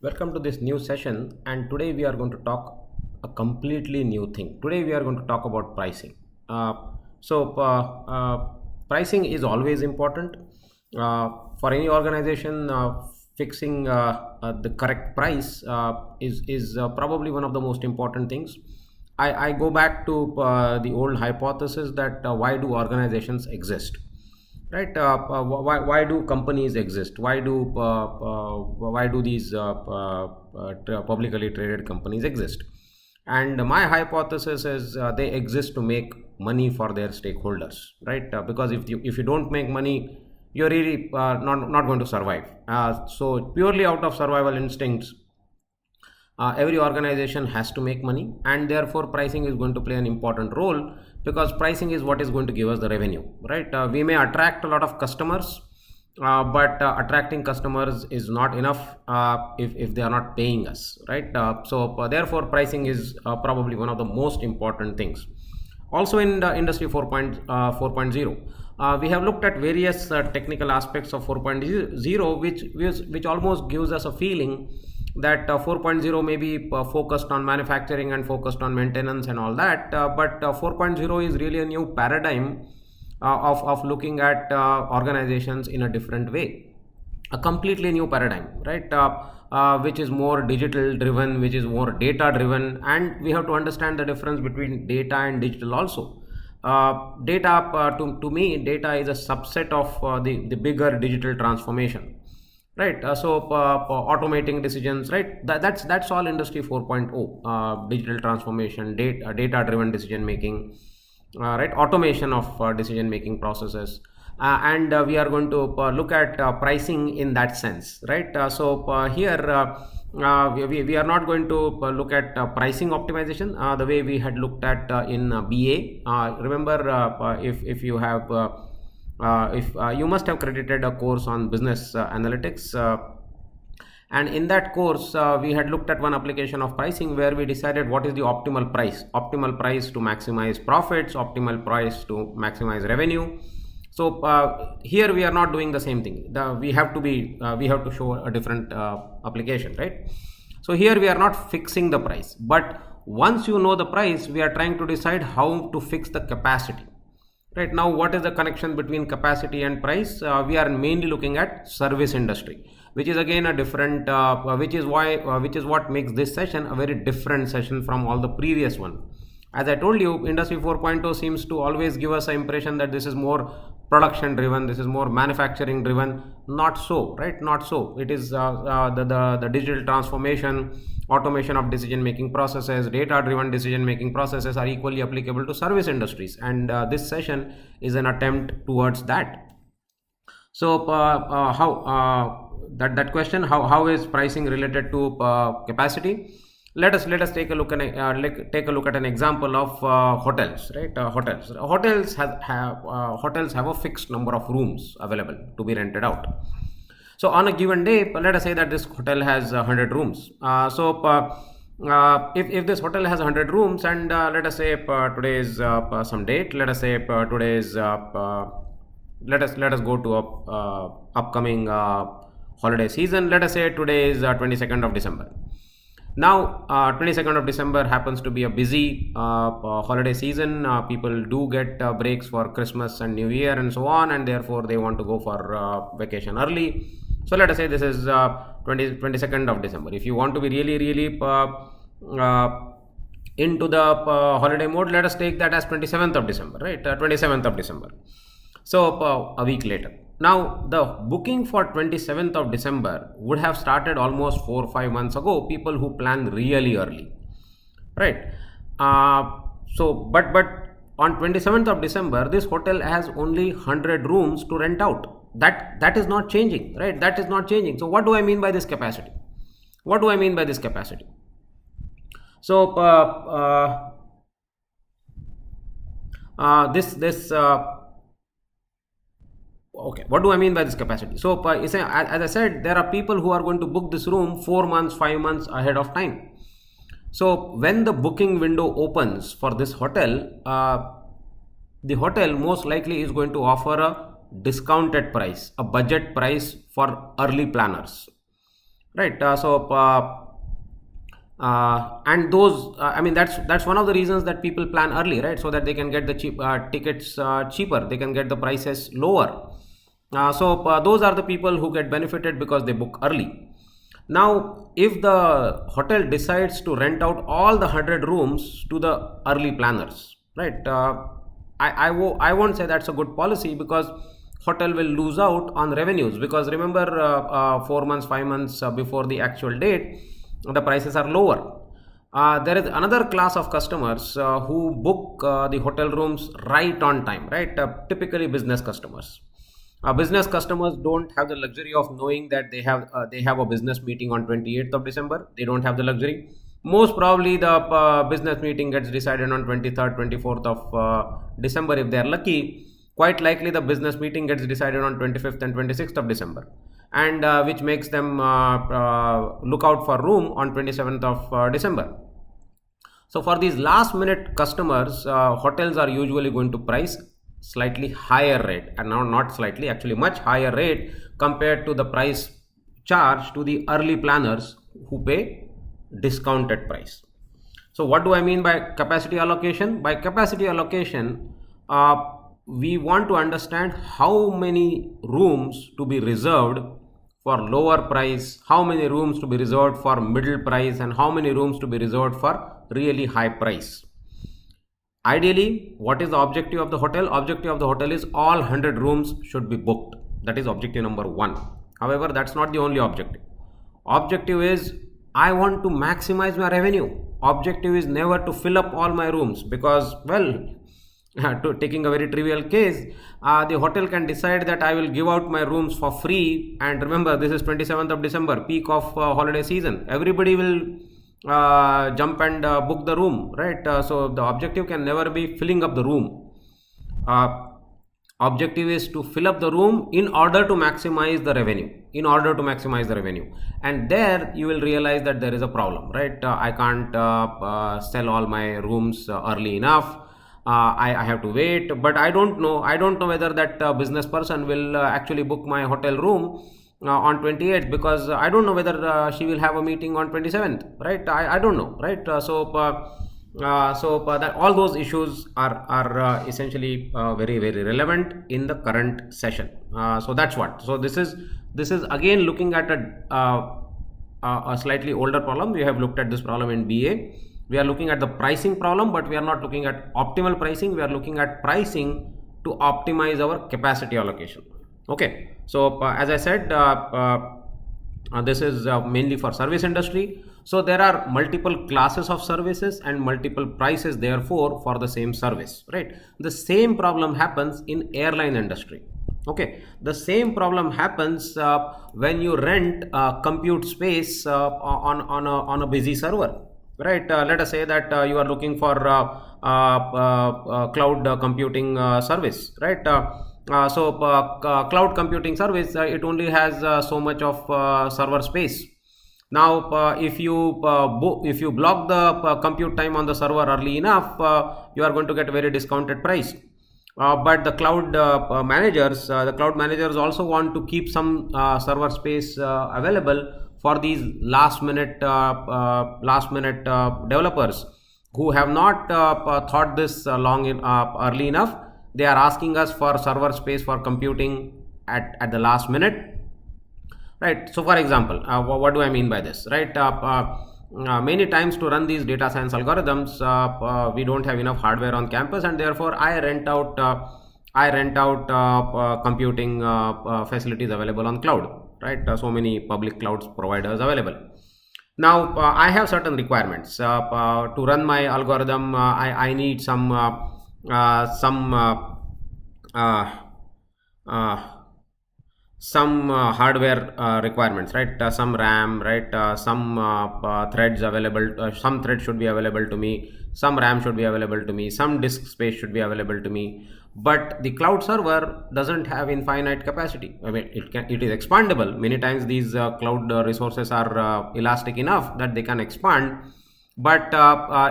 Welcome to this new session, and today we are going to talk a completely new thing. Today we are going to talk about pricing. Uh, Pricing is always important for any organization. Fixing the correct price is probably one of the most important things. I go back to the old hypothesis that why do organizations exist? Right, why do companies exist? Why do these publicly traded companies exist? And my hypothesis is they exist to make money for their stakeholders, right? Because if you don't make money, you're really not going to survive. So purely out of survival instincts, every organization has to make money, and therefore pricing is going to play an important role, because pricing is what is going to give us the revenue, right? We may attract a lot of customers, but attracting customers is not enough if they are not paying us, right? Therefore pricing is probably one of the most important things. Also in the industry 4.0, we have looked at various technical aspects of 4.0, which almost gives us a feeling that 4.0 may be focused on manufacturing and focused on maintenance and all that, but 4.0 is really a new paradigm of looking at organizations in a different way, a completely new paradigm, right? Which is more digital driven, which is more data driven, and we have to understand the difference between data and digital also. To me, data is a subset of the bigger digital transformation, right? Automating decisions, right? That's all industry 4.0, digital transformation, data driven decision making, right? Automation of decision making processes, and we are going to look at pricing in that sense, right? Here we are not going to look at pricing optimization the way we had looked at in BA. Remember, if you have if you must have credited a course on business analytics, and in that course we had looked at one application of pricing where we decided what is the optimal price to maximize profits, optimal price to maximize revenue. Here we are not doing the same thing. We have to show a different application, right? So here we are not fixing the price, but once you know the price, we are trying to decide how to fix the capacity. Right now, what is the connection between capacity and price? We are mainly looking at service industry, which is again a different, which is what makes this session a very different session from all the previous one. As I told you, industry 4.0 seems to always give us an impression that this is more production driven, this is more manufacturing driven. Not so, right? Not so. It is the digital transformation, automation of decision making processes, data driven decision making processes are equally applicable to service industries, and this session is an attempt towards that. So that question, how is pricing related to capacity? Let us take a look at an example of hotels, right? Hotels have a fixed number of rooms available to be rented out. So on a given day, let us say that this hotel has 100 rooms. If this hotel has 100 rooms, and let us say today is some date, let us say today is let us go to upcoming holiday season. Let us say today is 22nd of December. Now 22nd of December happens to be a busy holiday season. People do get breaks for Christmas and New Year and so on, and therefore they want to go for vacation early. So let us say this is 22nd of December. If you want to be really into the holiday mode, let us take that as 27th of December, right? 27th of December. So a week later. Now the booking for 27th of December would have started almost 4 or 5 months ago. People who plan really early, right? But on 27th of December, this hotel has only 100 rooms to rent out. That is not changing, right? That is not changing. So what do I mean by this capacity? What do I mean by this capacity? So okay, what do I mean by this capacity? So as I said, there are people who are going to book this room 4 months, 5 months ahead of time. So when the booking window opens for this hotel, the hotel most likely is going to offer a discounted price, a budget price for early planners. right? And those I mean that's one of the reasons that people plan early, right? So that they can get the cheap tickets cheaper, they can get the prices lower. Those are the people who get benefited because they book early. Now if the hotel decides to rent out all the 100 rooms to the early planners, right, I won't say that's a good policy, because hotel will lose out on revenues, because remember 4 months 5 months before the actual date the prices are lower. There is another class of customers who book the hotel rooms right on time, right? Typically business customers. Business customers don't have the luxury of knowing that they have a business meeting on 28th of December. They don't have the luxury. Most probably the business meeting gets decided on 23rd, 24th of December if they are lucky. Quite likely the business meeting gets decided on 25th and 26th of December, and which makes them look out for room on 27th of December. So for these last minute customers, hotels are usually going to price slightly higher rate, and now not slightly, actually much higher rate compared to the price charged to the early planners who pay discounted price. So what do I mean by capacity allocation? By capacity allocation, we want to understand how many rooms to be reserved for lower price, how many rooms to be reserved for middle price, and how many rooms to be reserved for really high price. Ideally, what is the objective of the hotel? Objective of the hotel is all 100 rooms should be booked. That is objective number one. However, that's not the only objective. Objective is I want to maximize my revenue. Objective is never to fill up all my rooms, because, well, taking a very trivial case, the hotel can decide that I will give out my rooms for free. And remember, this is 27th of December, peak of holiday season. Everybody will jump and book the room, right? So the objective can never be filling up the room. Objective is to fill up the room in order to maximize the revenue, and there you will realize that there is a problem, right? I can't sell all my rooms early enough. I have to wait, but I don't know whether that business person will actually book my hotel room on 28th, because I don't know whether she will have a meeting on 27th, right? I don't know, right? That all those issues are essentially very very relevant in the current session. So that's what. So this is again looking at a slightly older problem. We have looked at this problem in BA. We are looking at the pricing problem, but we are not looking at optimal pricing. We are looking at pricing to optimize our capacity allocation. Okay, so as I said, this is mainly for service industry. So there are multiple classes of services and multiple prices therefore for the same service, right? The same problem happens in airline industry. Okay, the same problem happens when you rent compute space on a busy server, right? Let us say that you are looking for cloud computing service, right? Cloud computing service, it only has so much of server space. Now if you block the compute time on the server early enough, you are going to get a very discounted price. But the cloud managers also want to keep some server space available for these last minute developers who have not thought this early enough. They are asking us for server space for computing at the last minute, right? So for example, what do I mean by this, right? Many times to run these data science algorithms, we don't have enough hardware on campus, and therefore I rent out computing facilities available on cloud, right? So many public cloud providers available. Now I have certain requirements to run my algorithm. I need some hardware requirements, right? Some RAM, right? Some threads available. Some threads should be available to me. Some RAM should be available to me. Some disk space should be available to me. But the cloud server doesn't have infinite capacity. I mean, it is expandable. Many times these cloud resources are elastic enough that they can expand. But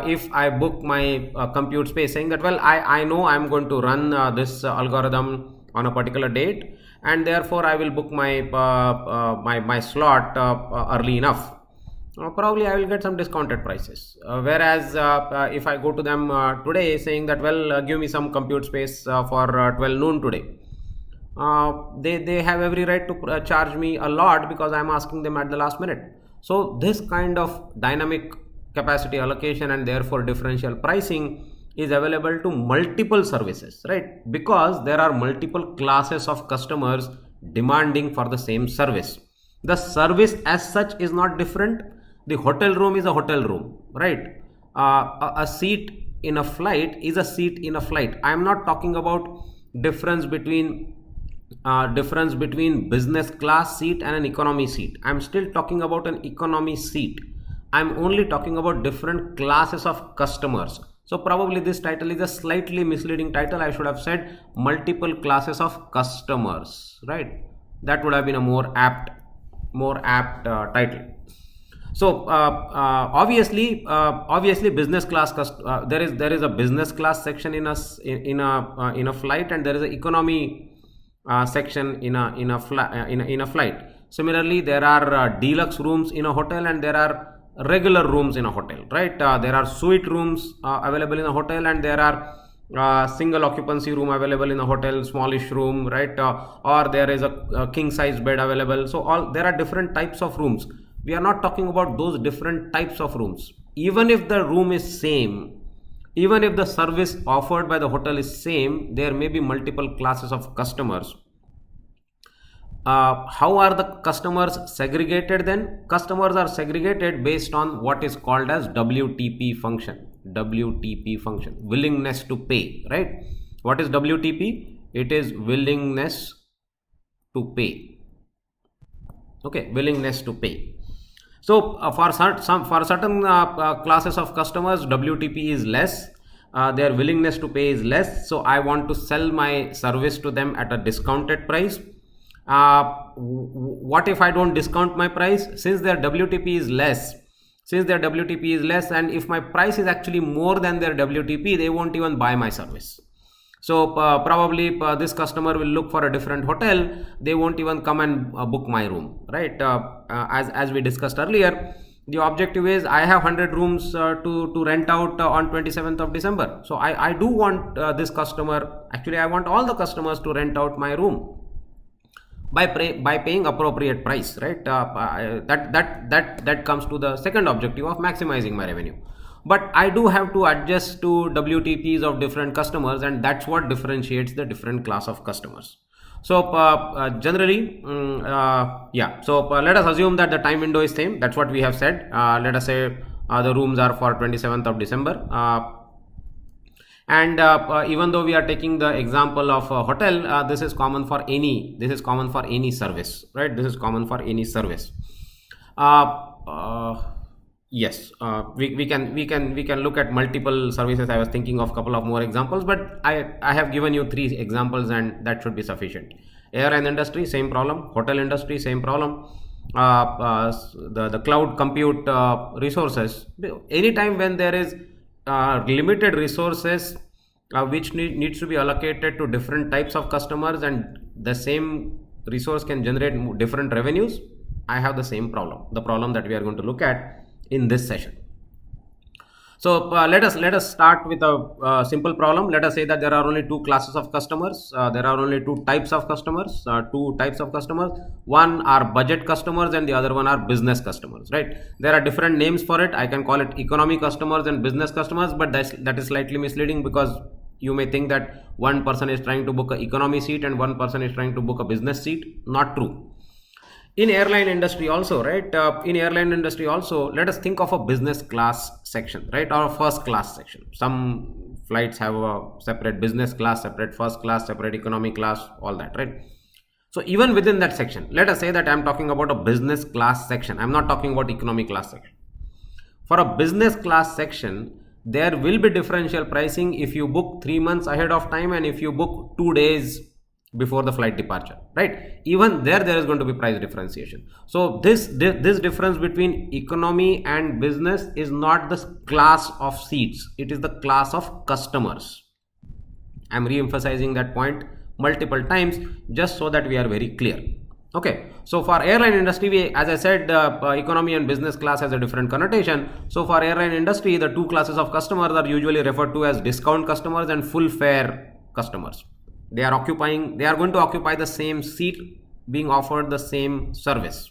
if I book my compute space saying that, well, I know I'm going to run this algorithm on a particular date, and therefore I will book my slot early enough. Probably I will get some discounted prices. Whereas if I go to them today saying that, well, give me some compute space for 12 noon today, they have every right to charge me a lot because I'm asking them at the last minute. So this kind of dynamic capacity allocation and therefore differential pricing is available to multiple services, right? Because there are multiple classes of customers demanding for the same service. The service as such is not different. The hotel room is a hotel room, right? A seat in a flight is a seat in a flight. I am not talking about difference between business class seat and an economy seat. I'm still talking about an economy seat. I'm only talking about different classes of customers. So probably this title is a slightly misleading title. I should have said multiple classes of customers, right? That would have been a more apt title. So obviously business class there is a business class section in a flight, and there is an economy section in a flight. Similarly, there are deluxe rooms in a hotel and there are regular rooms in a hotel, right? There are suite rooms available in a hotel, and there are single occupancy room available in a hotel, smallish room, right? Or there is a king size bed available. So there are different types of rooms. We are not talking about those different types of rooms. Even if the room is same, even if the service offered by the hotel is same, there may be multiple classes of customers. How are the customers segregated then? Customers are segregated based on what is called as WTP function. WTP function, willingness to pay, right? What is WTP? It is willingness to pay. Okay, willingness to pay. So for certain classes of customers, WTP is less. Their willingness to pay is less. So I want to sell my service to them at a discounted price. What if I don't discount my price? Since their WTP is less, and if my price is actually more than their WTP, they won't even buy my service. So probably this customer will look for a different hotel. They won't even come and book my room, right? As we discussed earlier, the objective is I have 100 rooms to rent out on 27th of December. So I do want this customer, actually I want all the customers to rent out my room by paying appropriate price, right? That comes to the second objective of maximizing my revenue. But I do have to adjust to WTPs of different customers, and that's what differentiates the different class of customers. So generally, So let us assume that the time window is same. That's what we have said. Let us say the rooms are for 27th of December. And even though we are taking the example of a hotel, this is common for any service, right? This is common for any service. Yes, we can look at multiple services. I was thinking of a couple of more examples, but I have given you 3 examples and that should be sufficient. Airline industry, same problem. Hotel industry, same problem. The cloud compute resources. Anytime when there is limited resources which needs to be allocated to different types of customers, and the same resource can generate different revenues, I have the same problem, the problem that we are going to look at in this session. So let us start with a simple problem. Let us say that there are only 2 classes of customers. There are only 2 types of customers. One are budget customers and the other one are business customers, right? There are different names for it. I can call it economy customers and business customers, but that is slightly misleading, because you may think that one person is trying to book an economy seat and one person is trying to book a business seat. Not true. In airline industry also, right? Let us think of a business class section, right? Or a first class section. Some flights have a separate business class, separate first class, separate economy class, all that, right? So even within that section, let us say that I'm talking about a business class section. I'm not talking about economy class section. For a business class section, there will be differential pricing if you book 3 months ahead of time and if you book 2 days before the flight departure, right? Even there is going to be price differentiation. So this difference between economy and business is not the class of seats, it is the class of customers. I'm re-emphasizing that point multiple times, just so that we are very clear. Okay, so for airline industry, as I said, economy and business class has a different connotation. So for airline industry, the two classes of customers are usually referred to as discount customers and full fare customers. They are going to occupy the same seat, being offered the same service.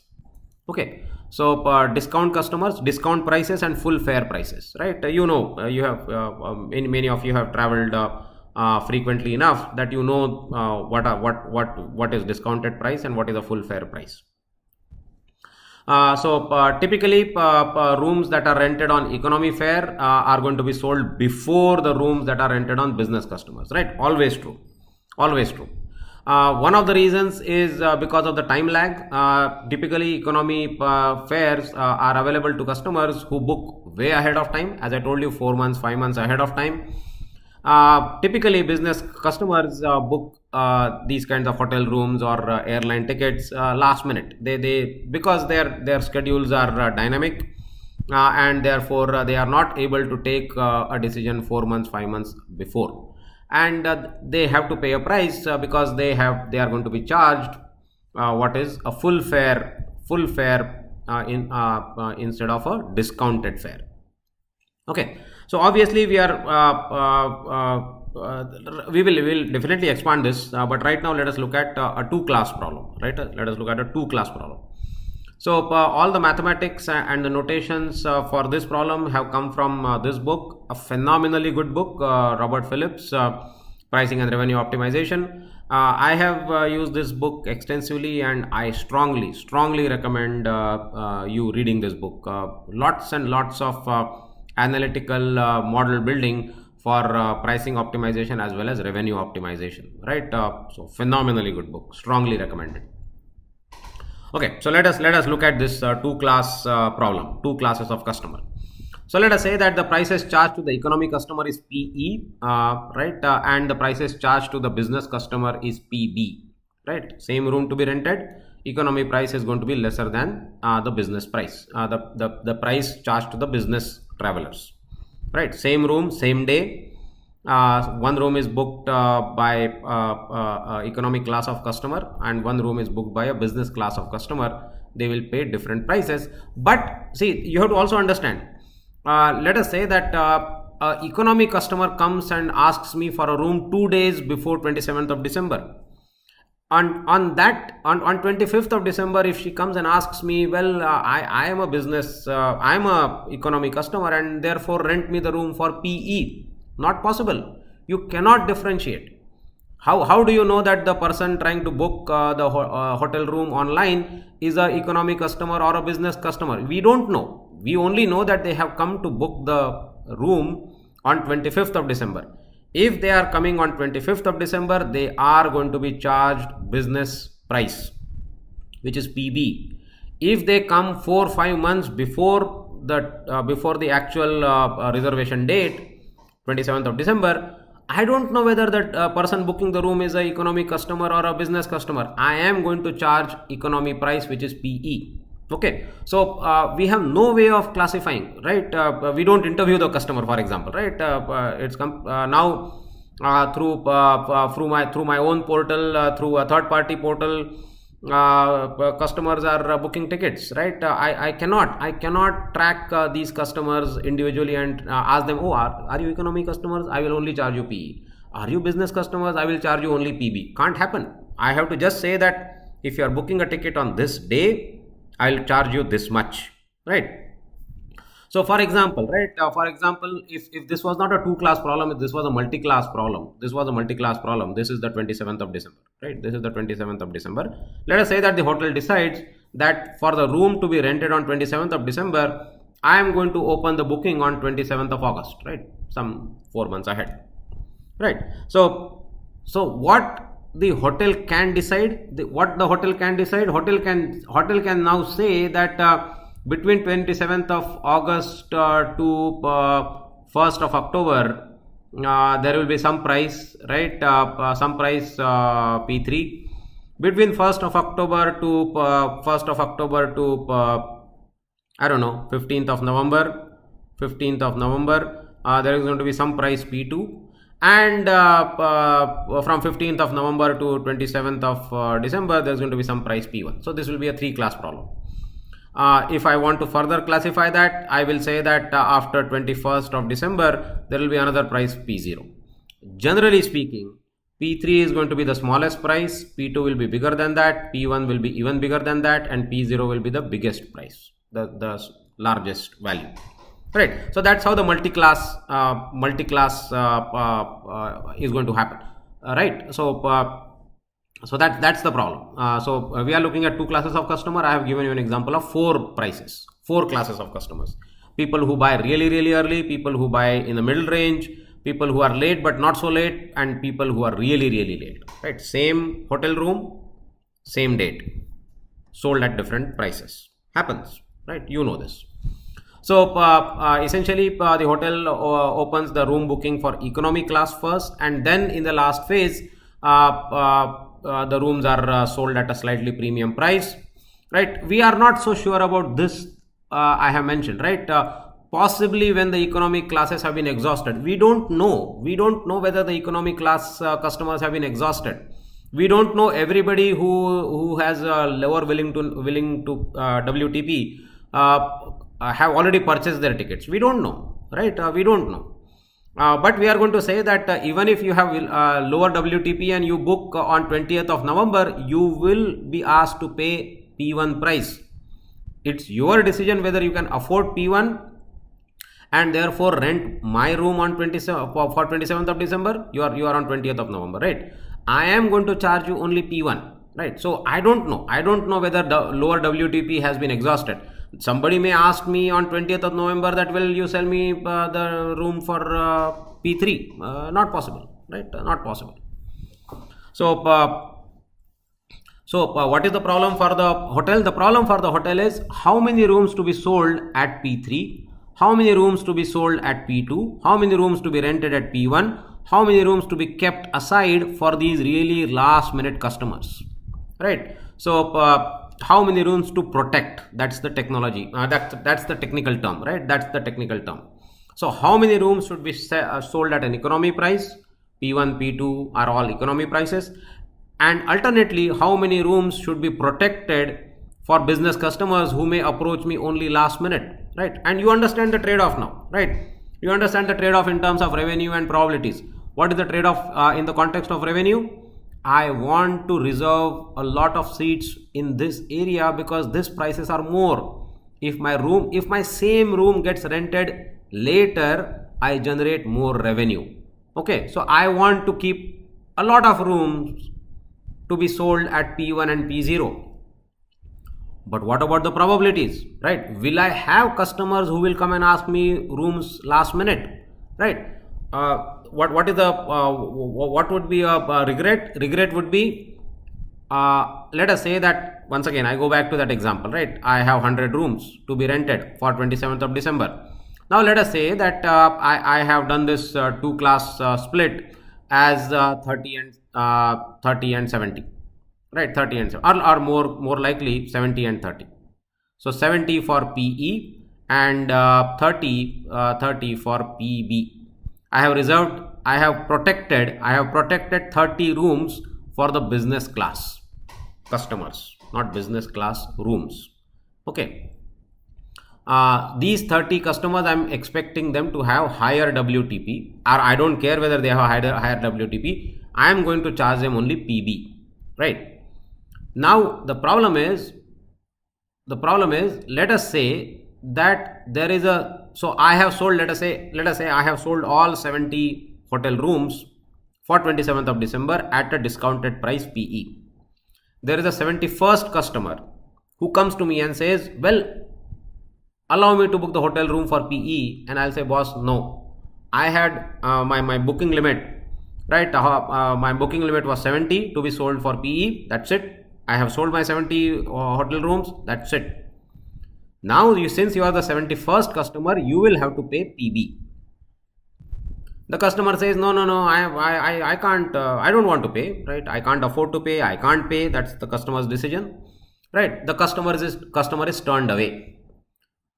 Okay, so discount customers, discount prices and full fare prices, right? You have many of you have traveled frequently enough that you know what is discounted price and what is a full fare price. Typically rooms that are rented on economy fare are going to be sold before the rooms that are rented on business customers, right? Always true, always true. One of the reasons is because of the time lag. Typically economy fares are available to customers who book way ahead of time, as I told you, 4 months, 5 months ahead of time. Typically business customers book these kinds of hotel rooms or airline tickets last minute. They because their schedules are dynamic, and therefore they are not able to take a decision 4 months, 5 months before, and they have to pay a price because they are going to be charged what is a full fare instead of a discounted fare. Okay, so obviously we will definitely expand this, but right now let us look at a two-class problem, right? Let us look at a two-class problem. So all the mathematics and the notations for this problem have come from this book, a phenomenally good book, Robert Phillips, Pricing and Revenue Optimization. I have used this book extensively, and I strongly recommend you reading this book. Lots and lots of analytical model building for pricing optimization as well as revenue optimization, right? So phenomenally good book, strongly recommended. Okay, so let us look at this two-class problem, two classes of customer. So let us say that the prices charged to the economy customer is PE, right? And the prices charged to the business customer is PB, right? Same room to be rented, economy price is going to be lesser than the business price, the price charged to the business travelers, right? Same room, same day. One room is booked by economic class of customer, and one room is booked by a business class of customer. They will pay different prices. But see, you have to also understand, let us say that economy customer comes and asks me for a room 2 days before 27th of December. On 25th of December, if she comes and asks me, well, I am a business, I am a economy customer, and therefore rent me the room for PE. Not possible. You cannot differentiate. How do you know that the person trying to book the hotel room online is a economy customer or a business customer? We don't know. We only know that they have come to book the room on 25th of December. If they are coming on 25th of December, they are going to be charged business price, which is PB. If they come 4-5 months before the actual reservation date, 27th of December, I don't know whether that person booking the room is an economy customer or a business customer. I am going to charge economy price, which is PE. Okay, so we have no way of classifying, right? We don't interview the customer, for example, right? It's now through my own portal, through a third party portal, customers are booking tickets, right? I cannot track these customers individually and ask them, oh, are you economy customers? I will only charge you PE. Are you business customers? I will charge you only PB. Can't happen. I have to just say that if you are booking a ticket on this day, I'll charge you this much, right? So for example, right, if this was not a two-class problem, if this was a multi-class problem, this is the 27th of December, right? This is the 27th of December. Let us say that the hotel decides that for the room to be rented on 27th of December, I am going to open the booking on 27th of August, right? Some 4 months ahead, right? So what the hotel can decide, hotel can now say that between 27th of August to 1st of October, there will be some price, right? Some price P3. Between 1st of October to I don't know, 15th of November, there is going to be some price P2. And from 15th of November to 27th of December, there's going to be some price P1. So this will be a 3-class problem. If I want to further classify that, I will say that after 21st of December, there will be another price P0. Generally speaking, P3 is going to be the smallest price, P2 will be bigger than that, P1 will be even bigger than that, and P0 will be the biggest price, the largest value. Right. So that's how the multi-class is going to happen. Right. So that's the problem. So we are looking at 2 classes of customer. I have given you an example of 4 prices, 4 classes of customers. People who buy really, really early, people who buy in the middle range, people who are late but not so late, and people who are really, really late. Right. Same hotel room, same date, sold at different prices. Happens. Right. You know this. So essentially the hotel opens the room booking for economy class first, and then in the last phase the rooms are sold at a slightly premium price. Right. We are not so sure about this. I have mentioned, right, possibly when the economic classes have been exhausted. We don't know whether the economy class customers have been exhausted. We don't know everybody who has a lower willing to WTP have already purchased their tickets. We don't know, right? We don't know. But we are going to say that even if you have lower WTP and you book on 20th of November, you will be asked to pay P1 price. It's your decision whether you can afford P1 and therefore rent my room on 27th of December. You are on 20th of November, right? I am going to charge you only P1, right? So I don't know whether the lower WTP has been exhausted. Somebody may ask me on 20th of November that will you sell me the room for P3? Not possible, right? Not possible. So what is the problem for the hotel? The problem for the hotel is how many rooms to be sold at P3, how many rooms to be sold at P2, how many rooms to be rented at P1, how many rooms to be kept aside for these really last minute customers, right? So how many rooms to protect? That's the technology. That's the technical term, right? That's the technical term. So how many rooms should be sold at an economy price? P1, P2 are all economy prices. And alternately, how many rooms should be protected for business customers who may approach me only last minute, right? And you understand the trade-off now, right? You understand the trade-off in terms of revenue and probabilities. What is the trade-off in the context of revenue? I want to reserve a lot of seats in this area because these prices are more. If my same room gets rented later, I generate more revenue. Okay, so I want to keep a lot of rooms to be sold at P1 and P0. But what about the probabilities, right? Will I have customers who will come and ask me rooms last minute, right? What would be a regret? Regret would be, let us say that once again I go back to that example, right? I have 100 rooms to be rented for 27th of December. Now let us say that I have done this 2-class split as 30 and 70, right? 30 and 70, or more likely 70 and 30. So 70 for PE and 30 for PB. I have protected 30 rooms for the business class customers, not business class rooms. Okay. These 30 customers, I'm expecting them to have higher WTP, or I don't care whether they have higher WTP. I am going to charge them only PB, right? Now the problem is, let us say that there is so I have sold, let us say I have sold all 70 hotel rooms for 27th of December at a discounted price PE. There is a 71st customer who comes to me and says, well, allow me to book the hotel room for PE, and I'll say, boss, no. I had my booking limit, right? My booking limit was 70 to be sold for PE. That's it. I have sold my 70 hotel rooms. That's it. Now, since you are the 71st customer, you will have to pay PB. The customer says, no, I can't, I don't want to pay, right? I can't afford to pay. I can't pay. That's the customer's decision, right? The customer is turned away.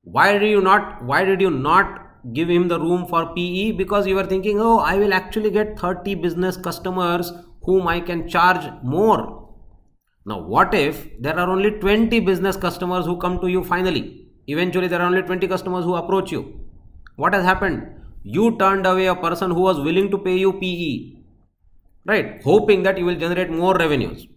Why did you not give him the room for PE because you were thinking, oh, I will actually get 30 business customers whom I can charge more. Now, what if there are only 20 business customers who come to you finally? Eventually, there are only 20 customers who approach you. What has happened? You turned away a person who was willing to pay you PE, right? Hoping that you will generate more revenues.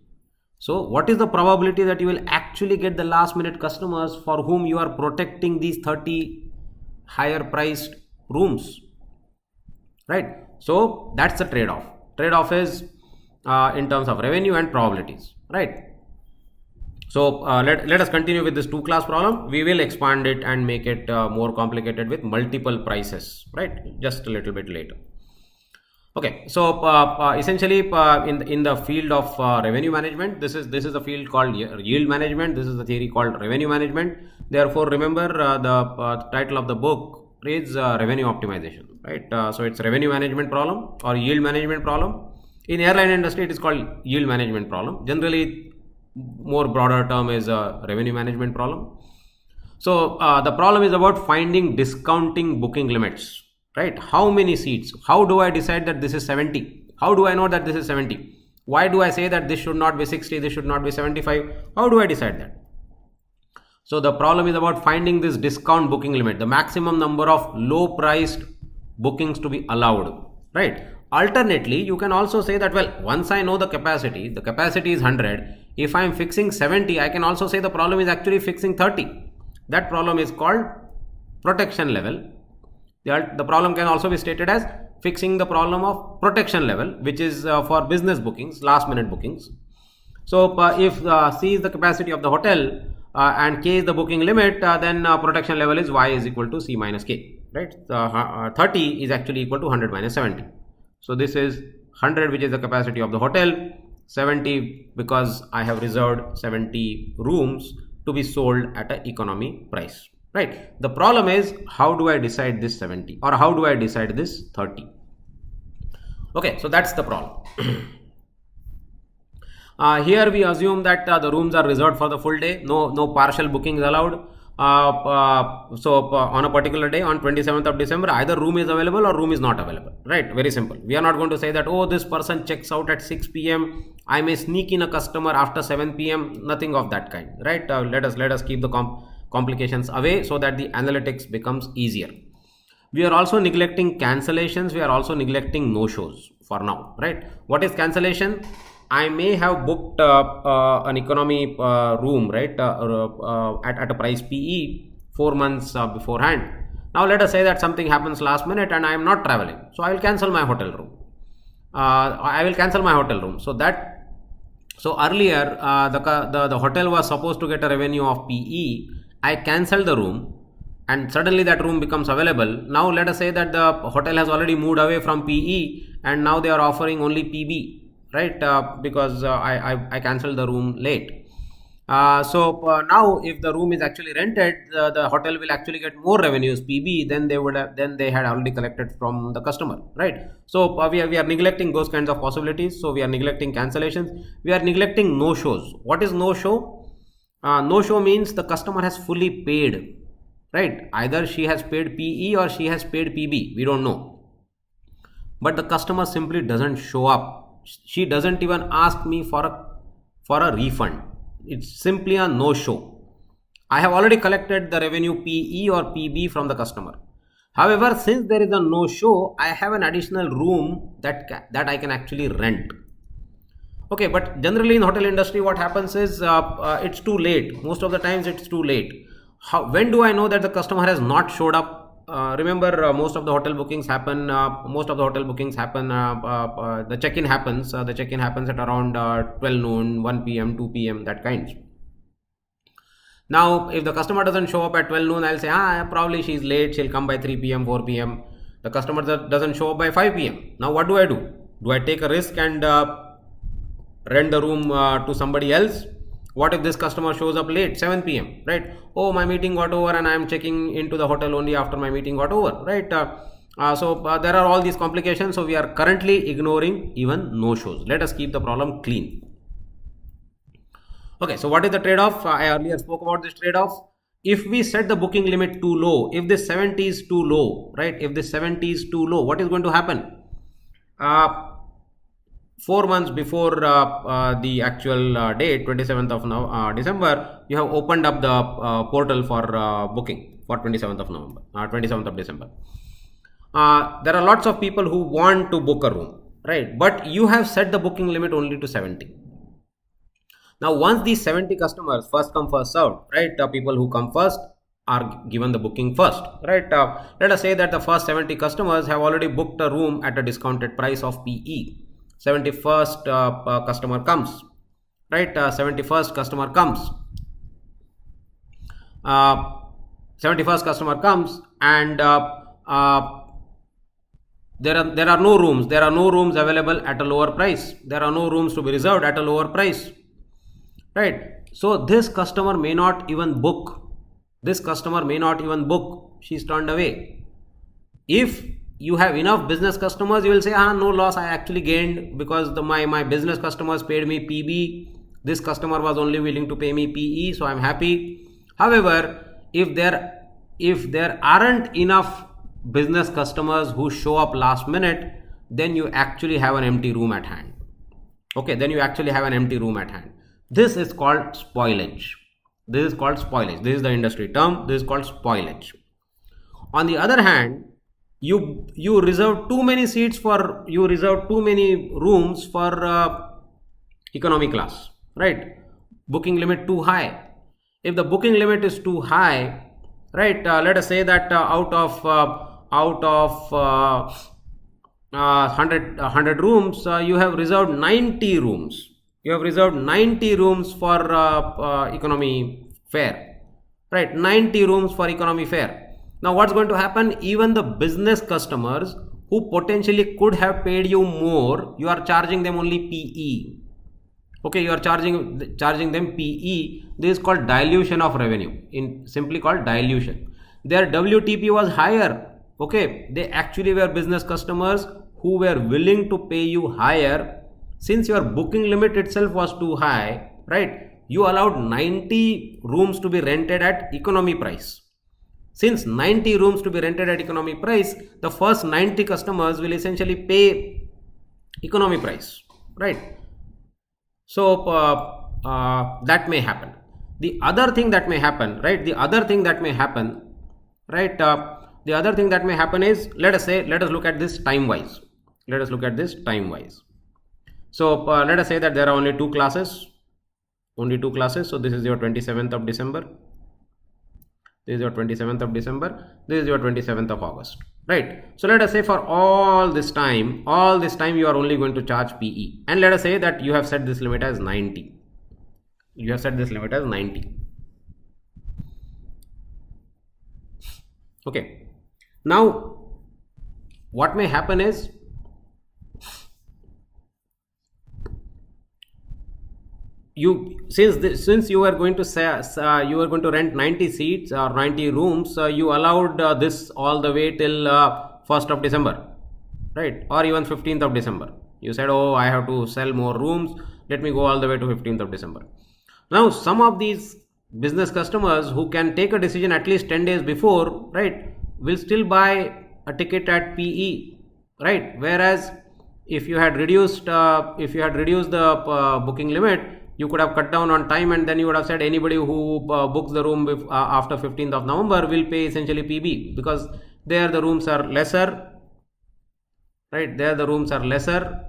So, what is the probability that you will actually get the last minute customers for whom you are protecting these 30 higher priced rooms, right? So, that's the trade-off. Trade-off is in terms of revenue and probabilities, right? So, let us continue with this two class problem. We will expand it and make it more complicated with multiple prices, right? Just a little bit later. Okay, so essentially in the field of revenue management, this is a field called yield management. This is the theory called revenue management. Therefore, remember the title of the book is revenue optimization, right? So it's revenue management problem or yield management problem. In airline industry, it is called yield management problem. Generally, more broader term is revenue management problem. So the problem is about finding discounting booking limits. Right? How many seats? How do I decide that this is 70? How do I know that this is 70? Why do I say that this should not be 60, this should not be 75? How do I decide that? So the problem is about finding this discount booking limit, the maximum number of low priced bookings to be allowed, right? Alternately, you can also say that, well, once I know the capacity is 100. If I am fixing 70, I can also say the problem is actually fixing 30. That problem is called protection level. The problem can also be stated as fixing the problem of protection level, which is for business bookings, last minute bookings. So if C is the capacity of the hotel and K is the booking limit, then protection level is Y is equal to C minus K, right? 30 is actually equal to 100 minus 70. So this is 100, which is the capacity of the hotel, 70 because I have reserved 70 rooms to be sold at an economy price. Right. The problem is, how do I decide this 70 or how do I decide this 30? Okay, so that's the problem. Here we assume that the rooms are reserved for the full day. No partial bookings allowed. So on a particular day, on 27th of December, either room is available or room is not available. Right. Very simple. We are not going to say that, oh, this person checks out at 6 p.m. I may sneak in a customer after 7 p.m. Nothing of that kind. Right. Let us keep the complications away so that the analytics becomes easier. We are also neglecting cancellations. We are also neglecting no-shows for now, right? What is cancellation? I may have booked an economy room, right, at a price PE 4 months beforehand. Now let us say that something happens last minute and I am not traveling, so I will cancel my hotel room. So earlier the hotel was supposed to get a revenue of PE. I cancel the room and suddenly that room becomes available. Now let us say that the hotel has already moved away from PE and now they are offering only PB, right? Because I cancelled the room late. So now if the room is actually rented, the hotel will actually get more revenues PB than they had already collected from the customer, right? So we are neglecting those kinds of possibilities. So we are neglecting cancellations. We are neglecting no-shows. What is no-show? No-show means the customer has fully paid, right? Either she has paid PE or she has paid PB. We don't know. But the customer simply doesn't show up. She doesn't even ask me for a refund. It's simply a no-show. I have already collected the revenue PE or PB from the customer. However, since there is a no-show, I have an additional room that I can actually rent. Okay, but generally in hotel industry, what happens is it's too late. Most of the times it's too late. When do I know that the customer has not showed up? Remember, most of the hotel bookings happen. The check-in happens. The check-in happens at around 12 noon, 1 p.m., 2 p.m. that kind. Now, if the customer doesn't show up at 12 noon, I'll say, probably she's late. She'll come by 3 p.m., 4 p.m. The customer doesn't show up by 5 p.m. Now, what do? Do I take a risk and rent the room to somebody else? What if this customer shows up late, 7 p.m., right? Oh, my meeting got over and I am checking into the hotel only after my meeting got over, right? So there are all these complications. So we are currently ignoring even no-shows. Let us keep the problem clean. Okay, so what is the trade-off? I earlier spoke about this trade-off. if we set the booking limit too low, if this 70 is too low, right? If this 70 is too low, what is going to happen? 4 months before the actual date, 27th of December, you have opened up the portal for booking for 27th of November, 27th of December. There are lots of people who want to book a room, right? But you have set the booking limit only to 70. Now, once these 70 customers, first come, first served, right? The people who come first are given the booking first, right? Let us say that the first 70 customers have already booked a room at a discounted price of PE. 71st customer comes, right? 71st customer comes. 71st customer comes, and there are no rooms. There are no rooms available at a lower price. There are no rooms to be reserved at a lower price, right? So this customer may not even book. This customer may not even book. She's turned away. If you have enough business customers, you will say, no loss, I actually gained because my business customers paid me PB. This customer was only willing to pay me PE, so I'm happy. However, if there aren't enough business customers who show up last minute, then you actually have an empty room at hand. Okay, then you actually have an empty room at hand. This is called spoilage. This is called spoilage. This is the industry term. This is called spoilage. On the other hand, you reserve too many seats for, you reserve too many rooms for economy class, right? Booking limit too high. If the booking limit is too high, right? Let us say that out of 100 rooms, you have reserved 90 rooms. You have reserved 90 rooms for economy fare, right? 90 rooms for economy fare. Now what's going to happen? Even the business customers who potentially could have paid you more, you are charging them only PE. Okay, you are charging them PE. This is called dilution of revenue, simply called dilution. Their WTP was higher. Okay, they actually were business customers who were willing to pay you higher. Since your booking limit itself was too high, right? You allowed 90 rooms to be rented at economy price. Since 90 rooms to be rented at economy price, the first 90 customers will essentially pay economy price, right? So that may happen. The other thing that may happen, right? The other thing that may happen is, let us look at this time wise. So let us say that there are only two classes. So this is your 27th of December. This is your 27th of December. This is your 27th of August, right? So let us say for all this time you are only going to charge PE, and let us say that you have set this limit as 90. Okay. Now what may happen is, since you are going to rent 90 seats or 90 rooms, you allowed this all the way till 1st of December, right? Or even 15th of December. You said, oh, I have to sell more rooms, let me go all the way to 15th of December. Now some of these business customers who can take a decision at least 10 days before, right, will still buy a ticket at PE, right? Whereas if you had reduced the booking limit, you could have cut down on time, and then you would have said anybody who books the room after 15th of November will pay essentially PB, because there the rooms are lesser, right? There the rooms are lesser.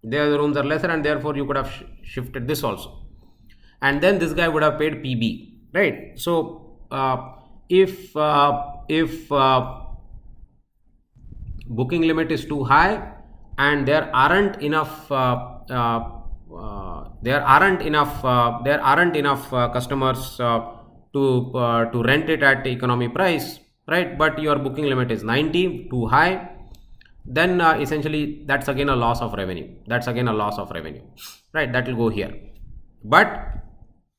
There the rooms are lesser, and therefore you could have shifted this also, and then this guy would have paid PB, right? So if booking limit is too high and there aren't enough customers to rent it at economy price, right? But your booking limit is 90, too high, then essentially that's again a loss of revenue. Right? That will go here. But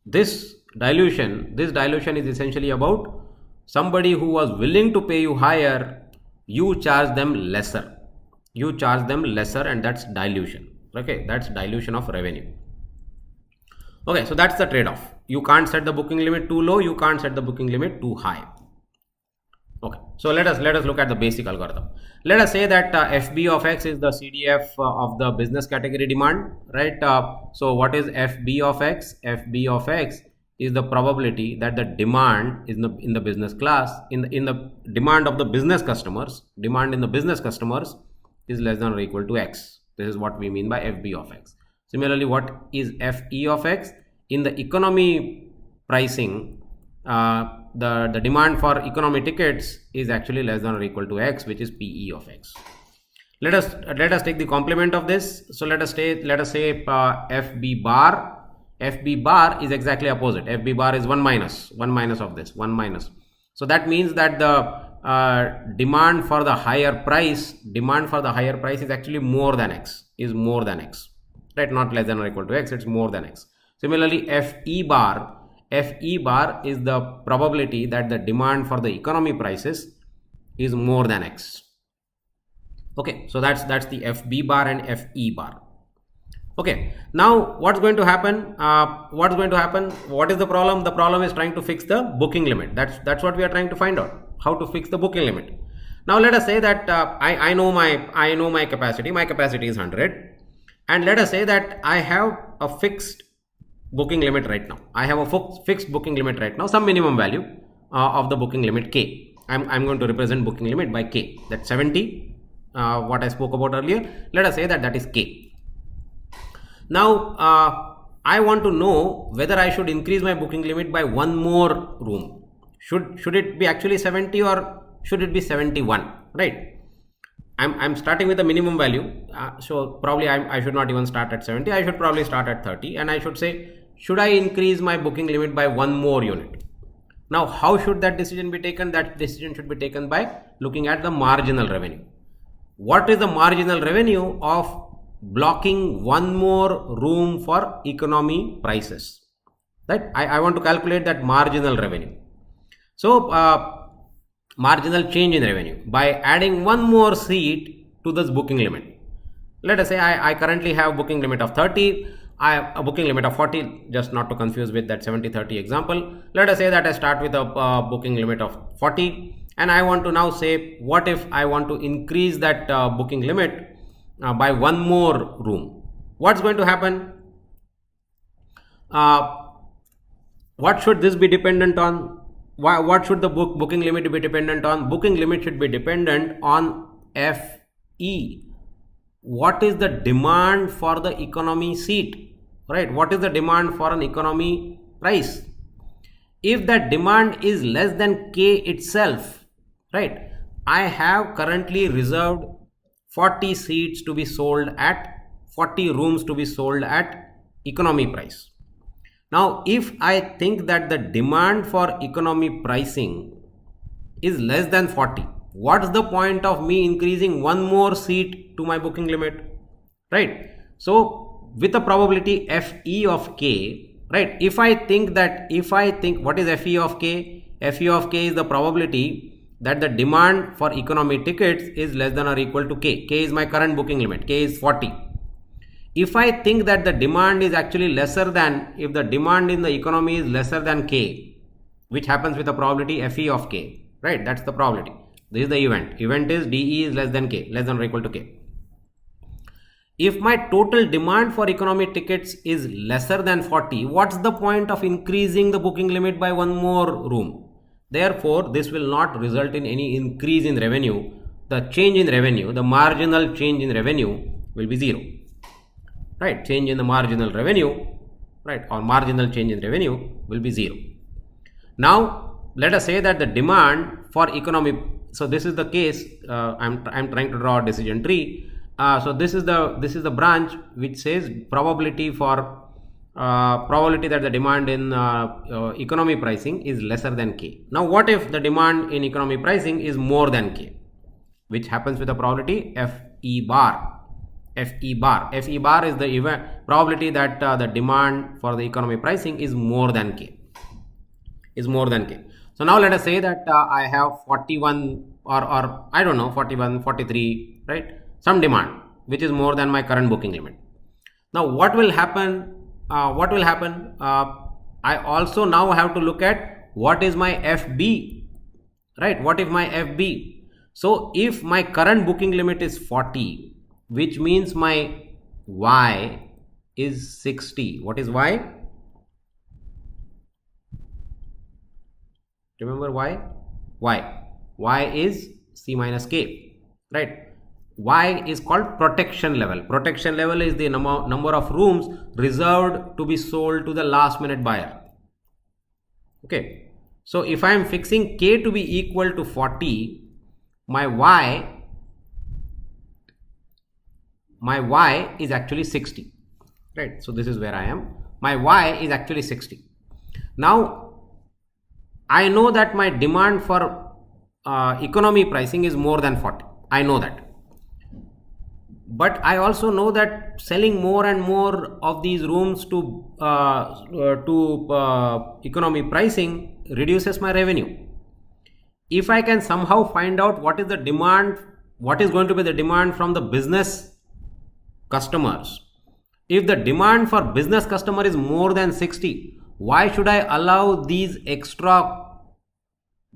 this dilution is essentially about somebody who was willing to pay you higher, you charge them lesser, and that's dilution. Okay, that's dilution of revenue. Okay, so that's the trade-off. You can't set the booking limit too low, you can't set the booking limit too high. Okay, so let us look at the basic algorithm. Let us say that FB of X is the CDF of the business category demand, right? So what is FB of X? FB of X is the probability that the demand is in the business class, in the demand of the business customers, demand in the business customers is less than or equal to X. This is what we mean by FB of X. Similarly, what is FE of X? In the economy pricing, the demand for economy tickets is actually less than or equal to X, which is PE of X. Let us take the complement of this. So let us say FB bar. FB bar is exactly opposite. FB bar is 1 minus of this, 1 minus. So that means that the demand for the higher price is actually more than X, right? Not less than or equal to X, it's more than X. Similarly, FE bar is the probability that the demand for the economy prices is more than X. Okay, so that's the FB bar and FE bar. Okay, now what's going to happen? What is the problem? The problem is trying to fix the booking limit. That's what we are trying to find out. How to fix the booking limit. Now let us say that I know my capacity. My capacity is 100, and let us say that I have a fixed booking limit right now. I have a fixed booking limit right now. Some minimum value of the booking limit K. I'm going to represent booking limit by K. That's 70. What I spoke about earlier. Let us say that is K. Now, I want to know whether I should increase my booking limit by one more room. Should it be actually 70 or should it be 71? Right? I'm starting with the minimum value. So probably I should not even start at 70. I should probably start at 30, and I should say, should I increase my booking limit by one more unit? Now, how should that decision be taken? That decision should be taken by looking at the marginal revenue. What is the marginal revenue of blocking one more room for economy prices, right? I want to calculate that marginal revenue. So marginal change in revenue by adding one more seat to this booking limit. Let us say I currently have booking limit of 30, I have a booking limit of 40, just not to confuse with that 70-30 example. Let us say that I start with a booking limit of 40, and I want to now say, what if I want to increase that booking limit by one more room? What's going to happen? What should this be dependent on? What should the booking limit be dependent on? Booking limit should be dependent on FE. What is the demand for the economy seat, right? What is the demand for an economy price? If that demand is less than K itself, right? I have currently reserved 40 seats to be sold at 40 rooms to be sold at economy price. Now, if I think that the demand for economy pricing is less than 40, what's the point of me increasing one more seat to my booking limit, right? So with a probability FE of K, right? If I think what is FE of K? FE of K is the probability that the demand for economy tickets is less than or equal to K. K is my current booking limit. K is 40. If I think that the demand is actually lesser than, if the demand in the economy is lesser than K, which happens with a probability FE of K, right? That's the probability. This is the event. Event is DE is less than K, less than or equal to K. If my total demand for economy tickets is lesser than 40, what's the point of increasing the booking limit by one more room? Therefore, this will not result in any increase in revenue. The change in revenue, the marginal change in revenue will be 0. Right? Change in the marginal revenue, right? Or marginal change in revenue will be 0. Now, let us say that the demand for economy, so this is the case, I'm trying to draw a decision tree. So this is the branch which says probability that the demand in economy pricing is lesser than K. Now, what if the demand in economy pricing is more than K, which happens with the probability FE bar. FE bar is the probability that the demand for the economy pricing is more than K. So now let us say that I have 41 or I don't know, 41, 43, right? Some demand which is more than my current booking limit. Now what will happen? I also now have to look at what is my FB, right? What if my FB? So if my current booking limit is 40, which means my Y is 60. What is Y? Remember Y? Y is C minus K, right? Y is called protection level. Protection level is the number of rooms reserved to be sold to the last minute buyer. Okay. So if I am fixing K to be equal to 40, my Y is actually 60, right? So this is where I am. My Y is actually 60. Now I know that my demand for economy pricing is more than 40. I know that. But I also know that selling more and more of these rooms to economy pricing reduces my revenue. If I can somehow find out what is the demand, what is going to be the demand from the business customers. If the demand for business customer is more than 60, why should I allow these extra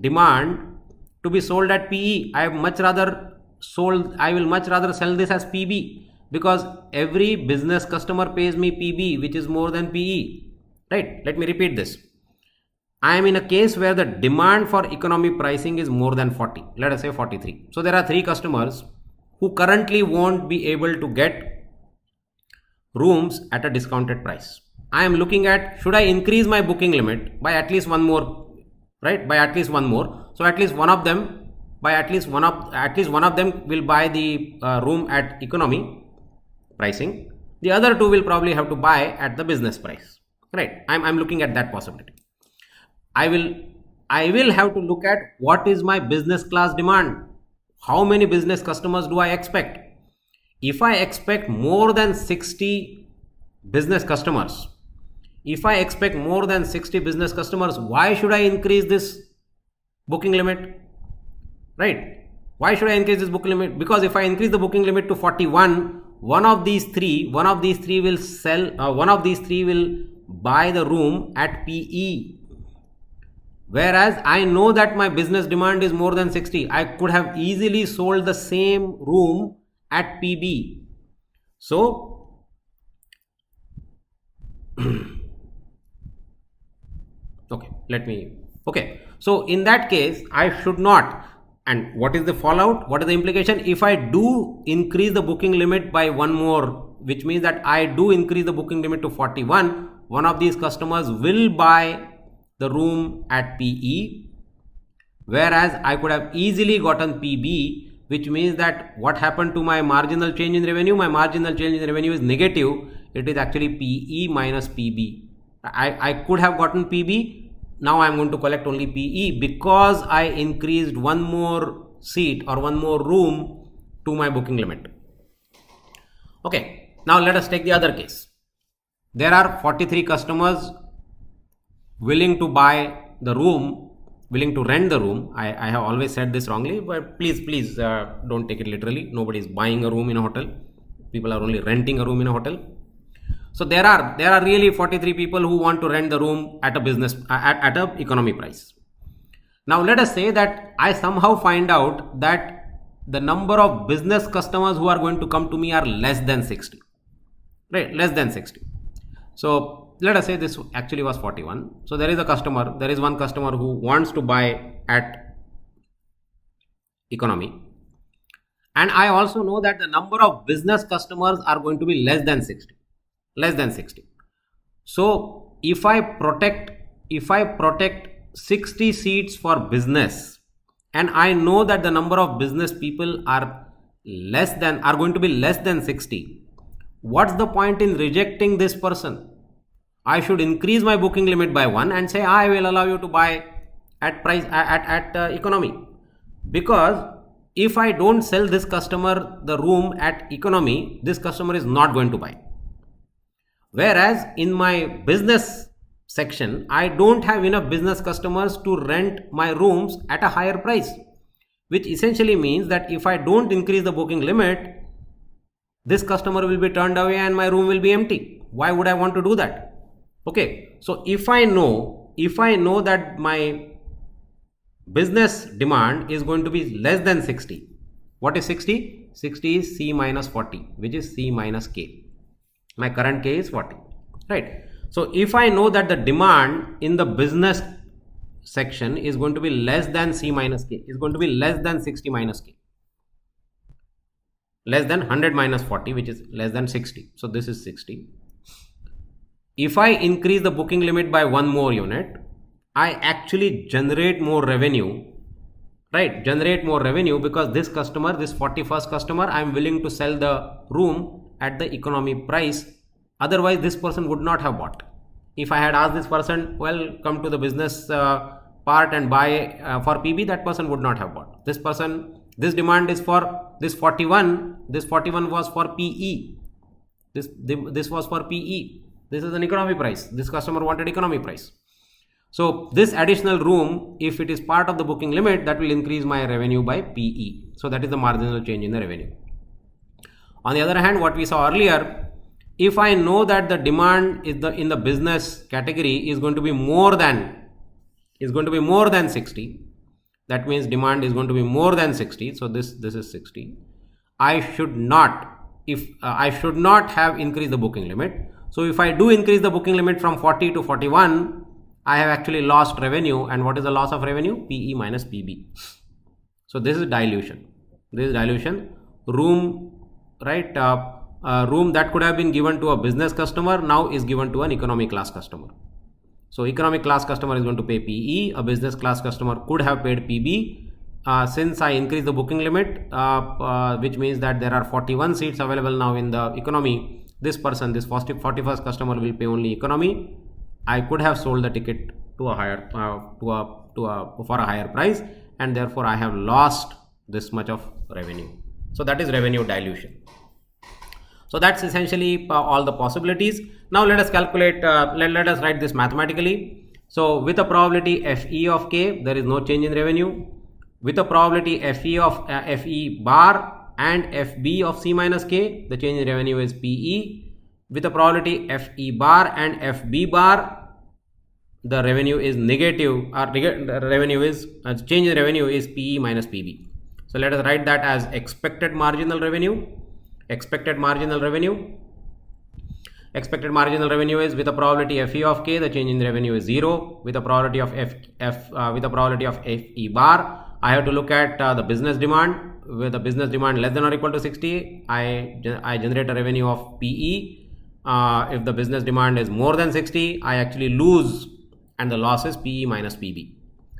demand to be sold at PE? I will much rather sell this as PB, because every business customer pays me PB, which is more than PE, right? Let me repeat this. I am in a case where the demand for economy pricing is more than 40, let us say 43. So there are 3 customers who currently won't be able to get rooms at a discounted price. I am looking at, should I increase my booking limit by at least one more, right? By at least one more. So at least one of them will buy the room at economy pricing. The other 2 will probably have to buy at the business price, right? I'm looking at that possibility. I will have to look at what is my business class demand. How many business customers do I expect? If I expect more than 60 business customers, why should I increase this booking limit? Right? Why should I increase this booking limit? Because if I increase the booking limit to 41, one of these three will buy the room at PE. Whereas I know that my business demand is more than 60. I could have easily sold the same room at PB. So so in that case, I should not. And what is the fallout? What is the implication? If I do increase the booking limit by one more, which means that I do increase the booking limit to 41, one of these customers will buy the room at PE, whereas I could have easily gotten PB, which means that what happened to my marginal change in revenue? My marginal change in revenue is negative. It is actually PE minus PB. I could have gotten PB. Now I am going to collect only PE because I increased one more seat or one more room to my booking limit. Okay, now let us take the other case. There are 43 customers willing to buy the room, willing to rent the room. I have always said this wrongly, but please don't take it literally. Nobody is buying a room in a hotel. People are only renting a room in a hotel. So there are really 43 people who want to rent the room at at a economy price. Now let us say that I somehow find out that the number of business customers who are going to come to me are less than 60, right? Less than 60. So let us say this actually was 41. So there is one customer who wants to buy at economy. And I also know that the number of business customers are going to be less than 60. So if I protect 60 seats for business, and I know that the number of business people are going to be less than 60, what's the point in rejecting this person? I should increase my booking limit by 1 and say I will allow you to buy at price at economy, because if I don't sell this customer the room at economy, this customer is not going to buy. Whereas in my business section, I don't have enough business customers to rent my rooms at a higher price, which essentially means that if I don't increase the booking limit, this customer will be turned away and my room will be empty. Why would I want to do that? Okay, so if I know that my business demand is going to be less than 60, what is 60? 60 is C minus 40, which is C minus K. My current K is 40, right? So if I know that the demand in the business section is going to be less than C minus K, is going to be less than 60 minus K, less than 100 minus 40, which is less than 60. So this is 60. If I increase the booking limit by one more unit, I actually generate more revenue, right? Generate more revenue because this customer, this 41st customer, I am willing to sell the room at the economy price. Otherwise, this person would not have bought. If I had asked this person, well, come to the business part and buy for PB, that person would not have bought. This person, this demand is for this 41. This 41 was for PE. This was for PE. This is an economy price. This customer wanted economy price. So this additional room, if it is part of the booking limit, that will increase my revenue by PE. So that is the marginal change in the revenue. On the other hand, what we saw earlier, if I know that the demand is in the business category is going to be more than 60, that means demand is going to be more than 60. So this is 60. I should not have increased the booking limit. So if I do increase the booking limit from 40 to 41, I have actually lost revenue. And what is the loss of revenue? PE minus PB. So this is dilution. This is dilution. Room, right? Room that could have been given to a business customer now is given to an economy class customer. So economic class customer is going to pay PE. A business class customer could have paid PB. Since I increase the booking limit, which means that there are 41 seats available now in the economy, this person, this 41st customer will pay only economy. I could have sold the ticket to a higher for a higher price, and therefore I have lost this much of revenue. So that is revenue dilution. So that's essentially all the possibilities. Now let us calculate. Let us write this mathematically. So with a probability Fe of K, there is no change in revenue. With a probability Fe of Fe bar and FB of C minus K, the change in revenue is PE. With a probability Fe bar and FB bar, the revenue is negative, or the revenue is change in revenue is PE minus PB. So let us write that as expected marginal revenue. Expected marginal revenue. Expected marginal revenue is with a probability Fe of K, the change in revenue is 0. With a probability of with a probability of Fe bar, I have to look at the business demand. With the business demand less than or equal to 60, I generate a revenue of PE. If the business demand is more than 60, I actually lose, and the loss is PE minus PB,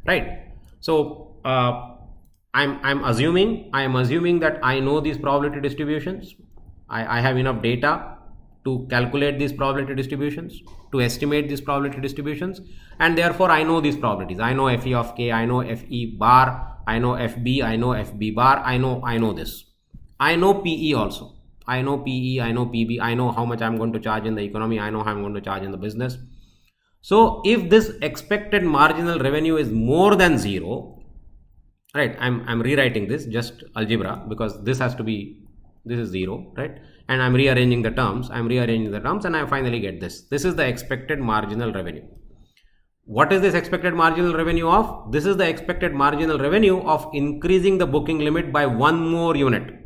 right? So I'm assuming that I know these probability distributions. I have enough data to calculate these probability distributions, to estimate these probability distributions, and therefore I know these probabilities. I know Fe of K, I know Fe bar, I know FB, I know FB bar, I know this. I know PE also. I know PE, I know PB, I know how much I'm going to charge in the economy, I know how I'm going to charge in the business. So if this expected marginal revenue is more than 0, right, I'm rewriting this, just algebra, because this is 0, right, and I'm rearranging the terms, and I finally get this. This is the expected marginal revenue. What is this expected marginal revenue of? This is the expected marginal revenue of increasing the booking limit by one more unit.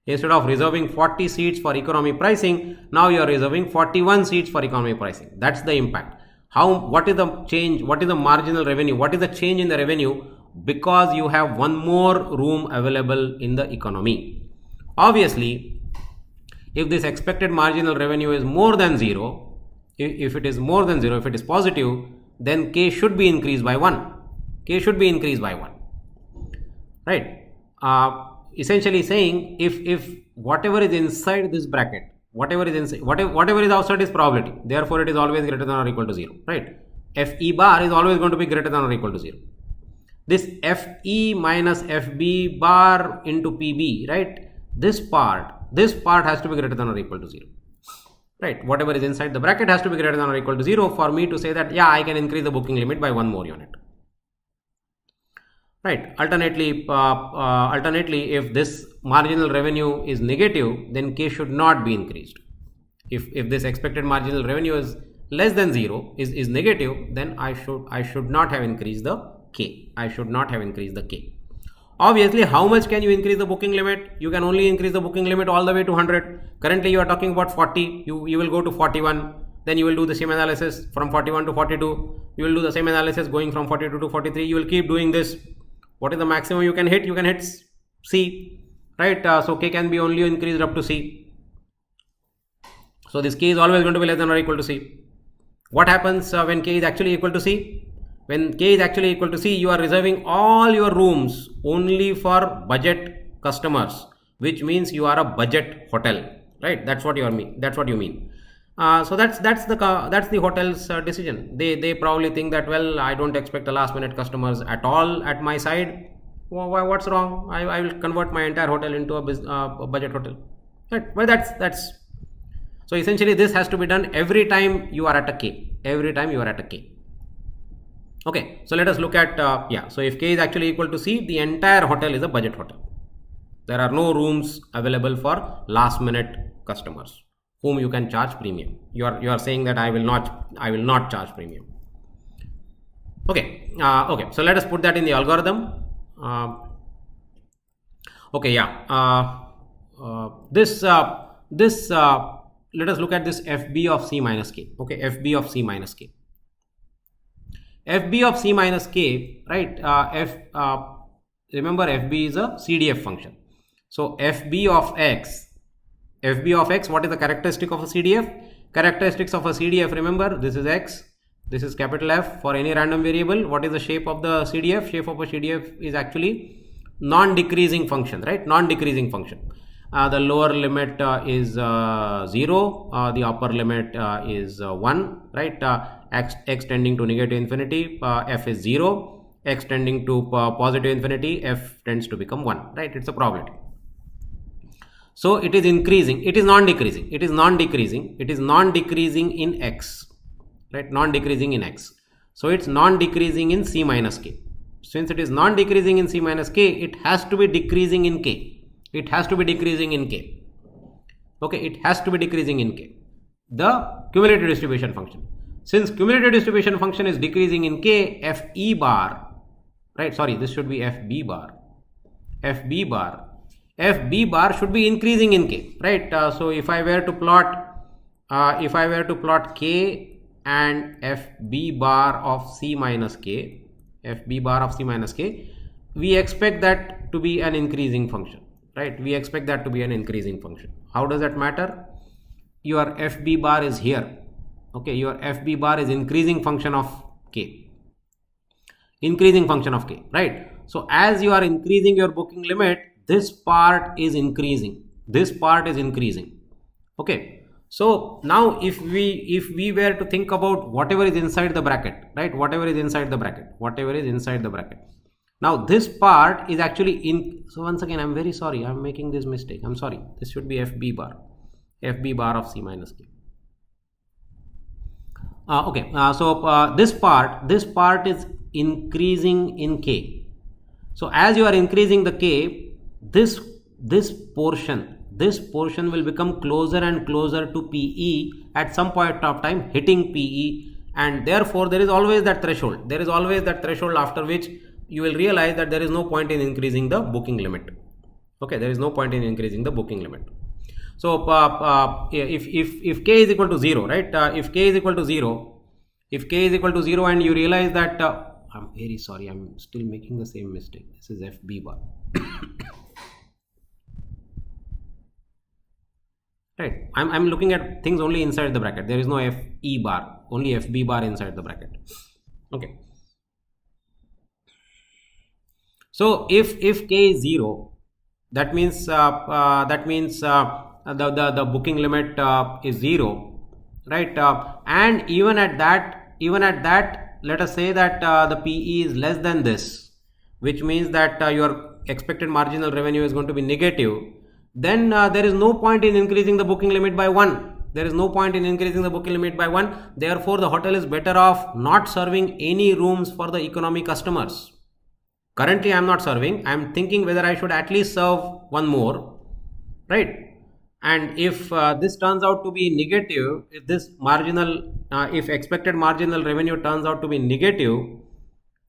Instead of reserving 40 seats for economy pricing, now you are reserving 41 seats for economy pricing. That's the impact. What is the change? What is the marginal revenue? What is the change in the revenue? Because you have one more room available in the economy. Obviously, if this expected marginal revenue is more than 0, if it is more than 0, if it is positive, then K should be increased by 1. K should be increased by 1. Right? Essentially saying, if whatever is inside this bracket, whatever is outside is probability, therefore it is always greater than or equal to 0. Right? Fe bar is always going to be greater than or equal to 0. This Fe minus FB bar into PB, right? This part has to be greater than or equal to 0. Right? Whatever is inside the bracket has to be greater than or equal to 0 for me to say that, yeah, I can increase the booking limit by one more unit. right? Alternately, if this marginal revenue is negative, then K should not be increased. If this expected marginal revenue is less than 0, is negative, then I should not have increased the K. I should not have increased the K. Obviously, how much can you increase the booking limit? You can only increase the booking limit all the way to 100. Currently, you are talking about 40. You will go to 41. Then you will do the same analysis from 41 to 42. You will do the same analysis going from 42 to 43. You will keep doing this. What is the maximum you can hit? You can hit C, right? So K can be only increased up to C. So this K is always going to be less than or equal to C. What happens when K is actually equal to C? When K is actually equal to C, you are reserving all your rooms only for budget customers, which means you are a budget hotel, right? That's what you mean. That's what you mean. So that's the hotel's decision. They probably think that, well, I don't expect a last minute customers at all at my side. What's wrong? I will convert my entire hotel into a budget hotel, right? Well, that's so essentially this has to be done every time you are at a K. Every time you are at a K. Okay, so let us look at so if K is actually equal to C, the entire hotel is a budget hotel. There are no rooms available for last minute customers whom you can charge premium. You are saying that I will not charge premium. Okay, so let us put that in the algorithm. Let us look at this FB of C minus K. Okay, FB of C minus K. FB of C minus K, right? Remember, FB is a CDF function. So FB of X, what is the characteristic of a CDF? Characteristics of a CDF, remember, this is X, this is capital F for any random variable. What is the shape of the CDF? Shape of a CDF is actually non-decreasing function, right? Non-decreasing function. The lower limit is 0, the upper limit is 1, right? X tending to negative infinity, F is 0, X tending to positive infinity, F tends to become 1, right? It's a probability. So it is increasing, it is non-decreasing, it is non-decreasing in X, right? Non-decreasing in X. So it's non-decreasing in C minus K. Since it is non-decreasing in C minus K, it has to be decreasing in K. It has to be decreasing in K. Okay, it has to be decreasing in K. The cumulative distribution function. Since cumulative distribution function is decreasing in K, FE bar, right? Sorry, this should be FB bar. FB bar should be increasing in K, right? So if I were to plot K and FB bar of C minus K, we expect that to be an increasing function. Right, we expect that to be an increasing function. How does that matter? Your FB bar is here. Okay, your FB bar is increasing function of K. Increasing function of K, right? So as you are increasing your booking limit, this part is increasing. This part is increasing. Okay. So now if we were to think about whatever is inside the bracket, right? Whatever is inside the bracket. Now this part is actually in, so once again, I'm very sorry, I'm making this mistake. I'm sorry. This should be FB bar of C minus K. This part is increasing in K. So as you are increasing the K, this portion will become closer and closer to PE at some point of time, hitting PE, and therefore there is always that threshold. There is always that threshold after which you will realize that there is no point in increasing the booking limit. Okay, there is no point in increasing the booking limit. So if K is equal to 0, right? If K is equal to 0 and you realize that I'm very sorry, I'm still making the same mistake. This is FB bar. Right, I'm looking at things only inside the bracket. There is no FE bar, only FB bar inside the bracket. Okay. So if K is 0, that means the booking limit is 0, right? And even at that, let us say that the PE is less than this, which means that your expected marginal revenue is going to be negative. Then there is no point in increasing the booking limit by 1. Therefore, the hotel is better off not serving any rooms for the economy customers. Currently, I'm not serving. I'm thinking whether I should at least serve one more, right? And if this turns out to be negative, if this marginal, if expected marginal revenue turns out to be negative,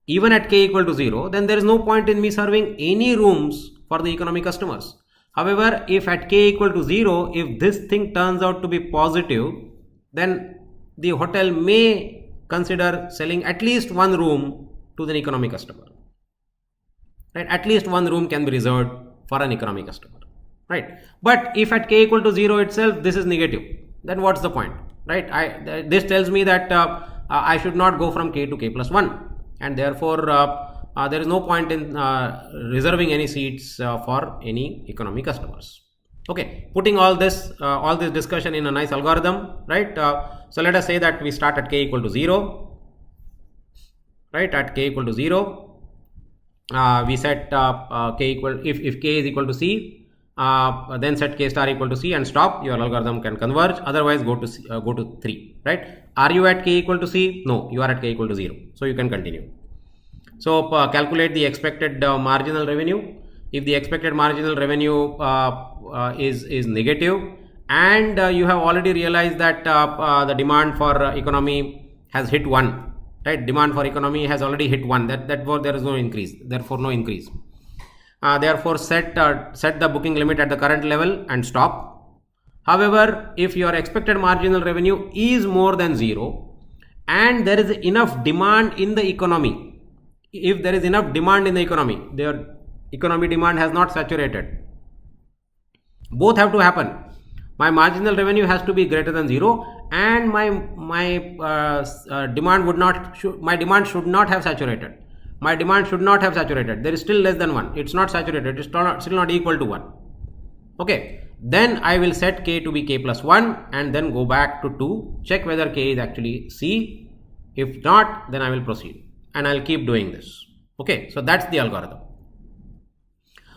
even at k equal to 0, then there is no point in me serving any rooms for the economy customers. However, if at k equal to 0, if this thing turns out to be positive, then the hotel may consider selling at least one room to the economy customer. Right? At least one room can be reserved for an economy customer. Right? But if at k equal to 0 itself, this is negative, then what's the point? Right? This tells me that I should not go from k to k plus 1, and therefore there is no point in reserving any seats for any economy customers. Okay, putting all this discussion in a nice algorithm, right? So let us say that we start at k equal to 0, right? At k equal to 0, we set k equal, if k is equal to c, then set k star equal to c and stop. Your algorithm can converge. Otherwise, go to 3. Right? Are you at k equal to c? No, you are at k equal to 0. So you can continue. So calculate the expected marginal revenue. If the expected marginal revenue is negative, and you have already realized that the demand for economy has hit 1. Right? Demand for economy has already hit 1. Therefore there is no increase. Therefore no increase. Therefore set the booking limit at the current level and stop. However, if your expected marginal revenue is more than 0 and there is enough demand in the economy, if there is enough demand in the economy, their economy demand has not saturated. Both have to happen. My marginal revenue has to be greater than 0, and my demand should not have saturated. My demand should not have saturated. There is still less than 1. It's not saturated. It's still not equal to 1. Okay. Then I will set k to be k plus 1 and then go back to 2. Check whether k is actually c. If not, then I will proceed. And I'll keep doing this. Okay. So that's the algorithm.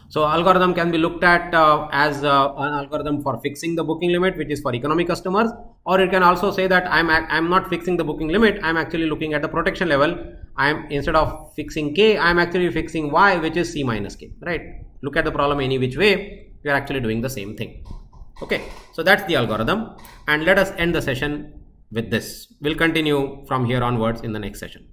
So algorithm can be looked at as an algorithm for fixing the booking limit, which is for economy customers, or it can also say that I'm not fixing the booking limit. I'm actually looking at the protection level. Instead of fixing k, I'm actually fixing y, which is c minus k. Right? Look at the problem any which way, we are actually doing the same thing. Okay. So that's the algorithm, and let us end the session with this. We'll continue from here onwards in the next session.